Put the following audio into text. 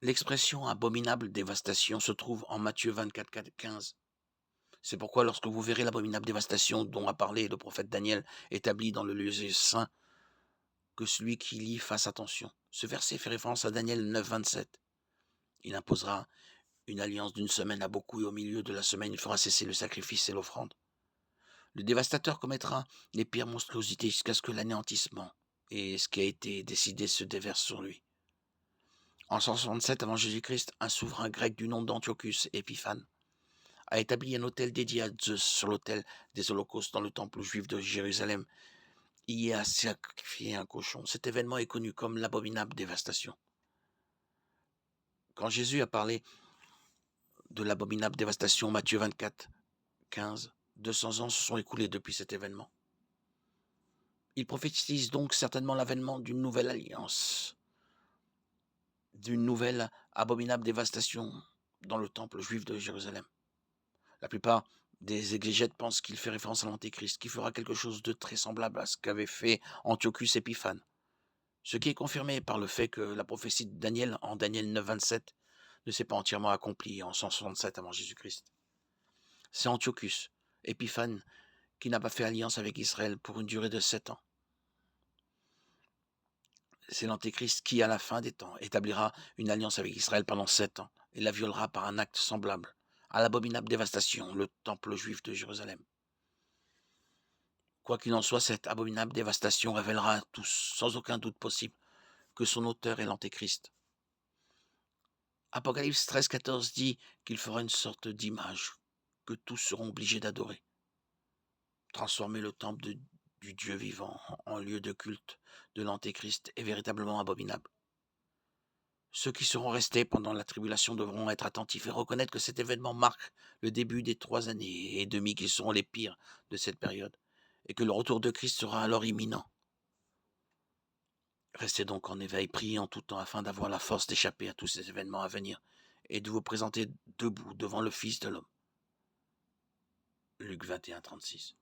L'expression abominable dévastation se trouve en Matthieu 24, 15. C'est pourquoi lorsque vous verrez l'abominable dévastation dont a parlé le prophète Daniel établi dans le lieu saint, que celui qui lit fasse attention. Ce verset fait référence à Daniel 9, 27. Il imposera une alliance d'une semaine à beaucoup et au milieu de la semaine, il fera cesser le sacrifice et l'offrande. Le dévastateur commettra les pires monstruosités jusqu'à ce que l'anéantissement et ce qui a été décidé se déverse sur lui. En 167 avant Jésus-Christ, un souverain grec du nom d'Antiochus Épiphane a établi un autel dédié à Zeus sur l'autel des holocaustes dans le temple juif de Jérusalem. Il y a sacrifié un cochon. Cet événement est connu comme l'abominable dévastation. Quand Jésus a parlé de l'abominable dévastation, Matthieu 24, 15, 200 ans se sont écoulés depuis cet événement. Il prophétise donc certainement l'avènement d'une nouvelle alliance, d'une nouvelle abominable dévastation dans le temple juif de Jérusalem. La plupart des exégètes pensent qu'il fait référence à l'Antéchrist, qui fera quelque chose de très semblable à ce qu'avait fait Antiochus Épiphane. Ce qui est confirmé par le fait que la prophétie de Daniel, en Daniel 9, 27, ne s'est pas entièrement accomplie en 167 avant Jésus-Christ. C'est Antiochus Épiphane qui n'a pas fait alliance avec Israël pour une durée de 7 ans. C'est l'Antéchrist qui, à la fin des temps, établira une alliance avec Israël pendant 7 ans et la violera par un acte semblable à l'abominable dévastation, le temple juif de Jérusalem. Quoi qu'il en soit, cette abominable dévastation révélera à tous, sans aucun doute possible, que son auteur est l'Antéchrist. Apocalypse 13, 14 dit qu'il fera une sorte d'image que tous seront obligés d'adorer. Transformer le temple du Dieu vivant en lieu de culte de l'Antéchrist est véritablement abominable. Ceux qui seront restés pendant la tribulation devront être attentifs et reconnaître que cet événement marque le début des 3 années et demie qui seront les pires de cette période, et que le retour de Christ sera alors imminent. Restez donc en éveil, priez en tout temps afin d'avoir la force d'échapper à tous ces événements à venir et de vous présenter debout devant le Fils de l'homme. Luc 21, 36.